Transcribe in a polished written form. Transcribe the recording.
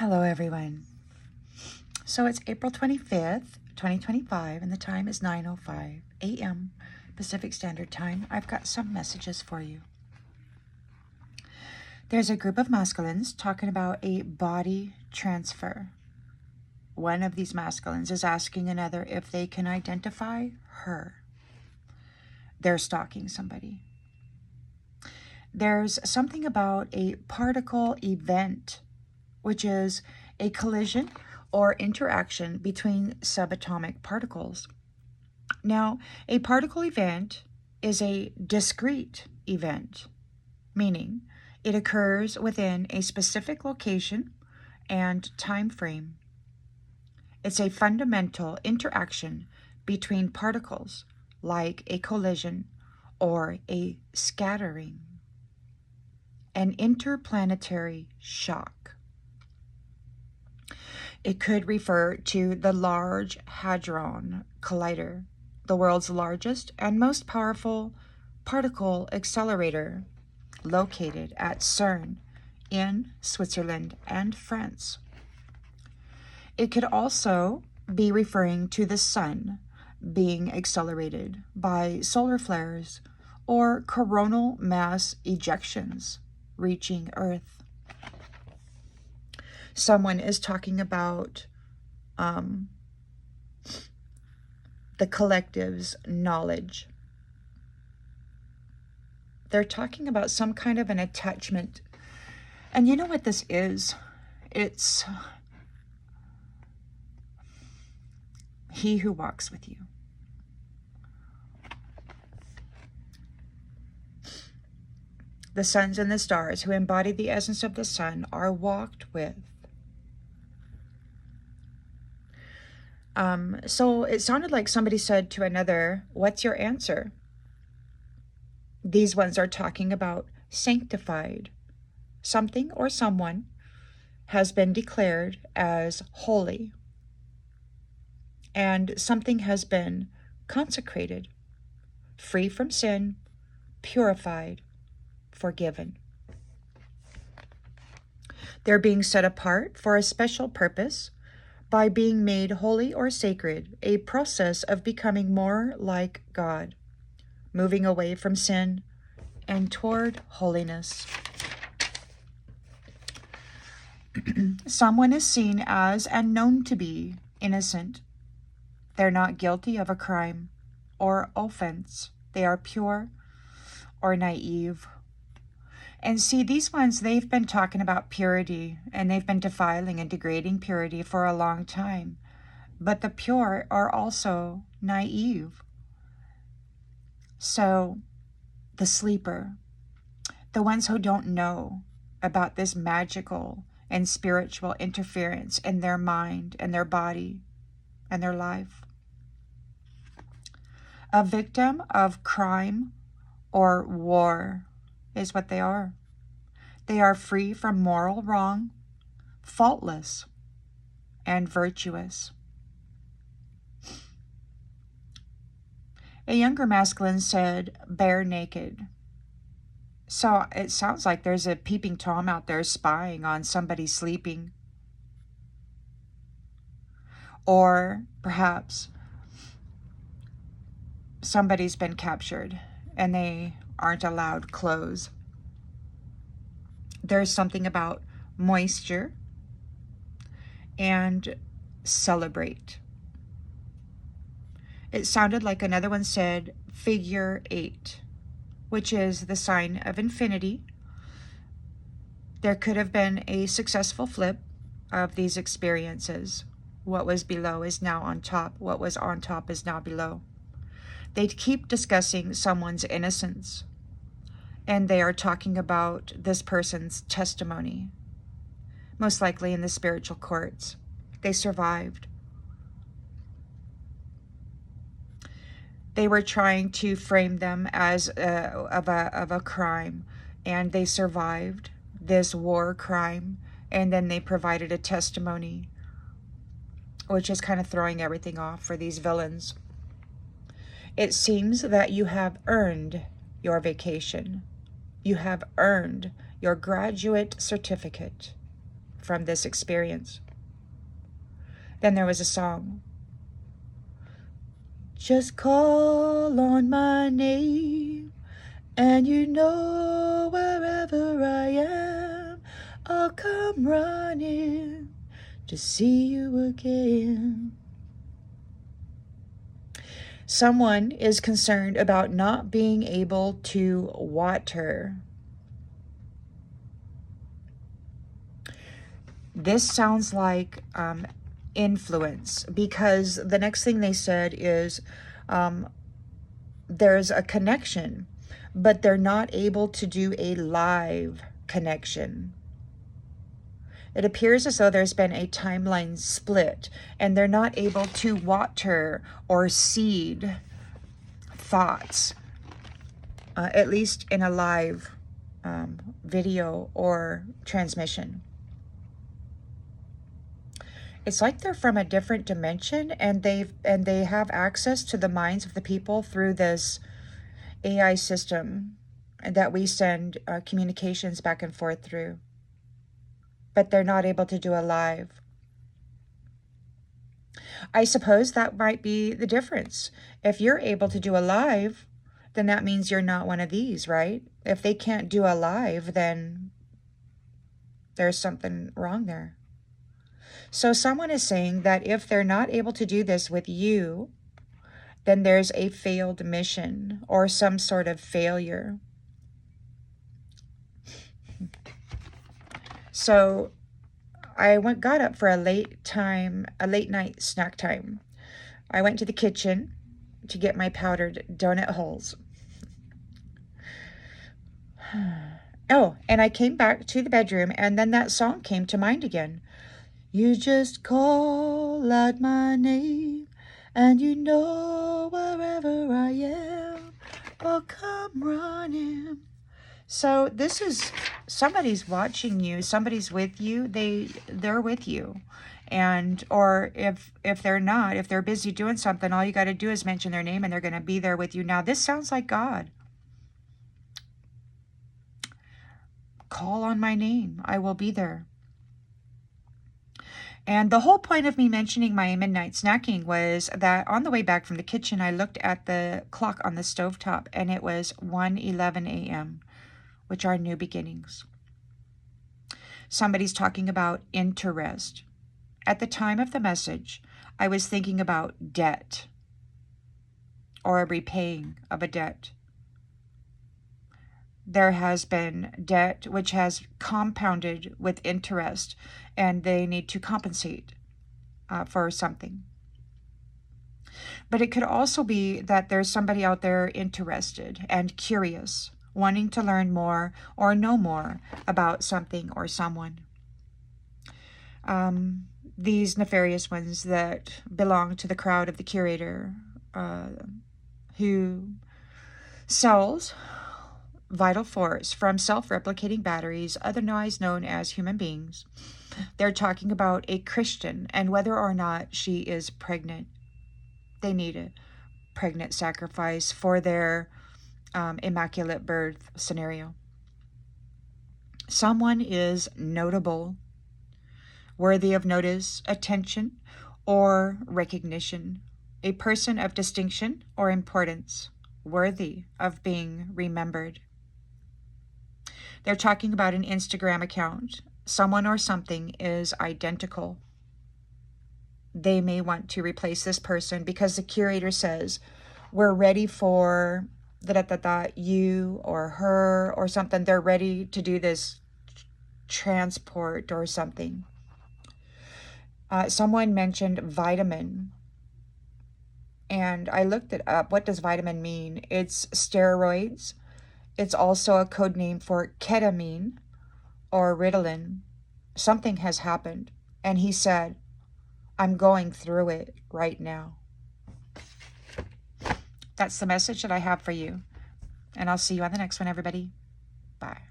Hello, everyone. So it's April 25th, 2025, and the time is 9:05 a.m. Pacific Standard Time. I've got some messages for you. There's a group of masculines talking about a body transfer. One of these masculines is asking another if they can identify her. They're stalking somebody. There's something about a particle event, which is a collision or interaction between subatomic particles. Now, a particle event is a discrete event, meaning it occurs within a specific location and time frame. It's a fundamental interaction between particles, like a collision or a scattering. An interplanetary shock. It could refer to the Large Hadron Collider, the world's largest and most powerful particle accelerator, located at CERN in Switzerland and France. It could also be referring to the sun being accelerated by solar flares or coronal mass ejections reaching Earth. Someone is talking about the collective's knowledge. They're talking about some kind of an attachment. And you know what this is? It's he who walks with you. The suns and the stars who embody the essence of the sun are walked with. So it sounded like somebody said to another, "What's your answer?" These ones are talking about sanctified. Something or someone has been declared as holy, and something has been consecrated, free from sin, purified, forgiven. They're being set apart for a special purpose by being made holy or sacred, a process of becoming more like God, moving away from sin and toward holiness. Someone is seen as and known to be innocent. They're not guilty of a crime or offense. They are pure or naive. And see, these ones, they've been talking about purity, and they've been defiling and degrading purity for a long time. But the pure are also naive. So, the sleeper, the ones who don't know about this magical and spiritual interference in their mind and their body and their life. A victim of crime or war is what they are. They are free from moral wrong, faultless, and virtuous. A younger masculine said, "bare naked." So it sounds like there's a peeping Tom out there spying on somebody sleeping. Or perhaps somebody's been captured and they aren't allowed clothes. There's something about moisture and celebrate. It sounded like another one said figure 8, which is the sign of infinity. There could have been a successful flip of these experiences. What was below is now on top. What was on top is now below. They keep discussing someone's innocence, and they are talking about this person's testimony, most likely in the spiritual courts. They survived. They were trying to frame them as of a crime, and they survived this war crime, and then they provided a testimony, which is kind of throwing everything off for these villains. It seems that you have earned your vacation. You have earned your graduate certificate from this experience. Then there was a song. Just call on my name, and you know wherever I am, I'll come running to see you again. Someone is concerned about not being able to water. This sounds like influence, because the next thing they said is there's a connection, but they're not able to do a live connection. It appears as though there's been a timeline split, and they're not able to water or seed thoughts, at least in a live video or transmission. It's like they're from a different dimension, and they have access to the minds of the people through this AI system that we send communications back and forth through. But they're not able to do a live. I suppose that might be the difference. If you're able to do a live, then that means you're not one of these, right? If they can't do a live, then there's something wrong there. So someone is saying that if they're not able to do this with you, then there's a failed mission or some sort of failure. So I got up for a late night snack time. I went to the kitchen to get my powdered donut holes. Oh, and I came back to the bedroom, and then that song came to mind again. You just call out my name, and you know wherever I am, I'll come running. So this is, somebody's watching you, somebody's with you, they're with you. And, or if they're not, if they're busy doing something, all you got to do is mention their name and they're going to be there with you. Now, this sounds like God. Call on my name, I will be there. And the whole point of me mentioning my midnight snacking was that on the way back from the kitchen, I looked at the clock on the stovetop, and it was 1:11 a.m., which are new beginnings. Somebody's talking about interest. At the time of the message, I was thinking about debt or a repaying of a debt. There has been debt which has compounded with interest, and they need to compensate for something. But it could also be that there's somebody out there interested and curious, wanting to learn more or know more about something or someone. These nefarious ones that belong to the crowd of the curator, who sells vital force from self-replicating batteries, otherwise known as human beings. They're talking about a Christian and whether or not she is pregnant. They need a pregnant sacrifice for their immaculate birth scenario. Someone is notable, worthy of notice, attention, or recognition. A person of distinction or importance, worthy of being remembered. They're talking about an Instagram account. Someone or something is identical. They may want to replace this person because the curator says, we're ready for you or her or something. They're ready to do this transport or something. Someone mentioned vitamin. And I looked it up. What does vitamin mean? It's steroids. It's also a code name for ketamine or Ritalin. Something has happened. And he said, I'm going through it right now. That's the message that I have for you. And I'll see you on the next one, everybody. Bye.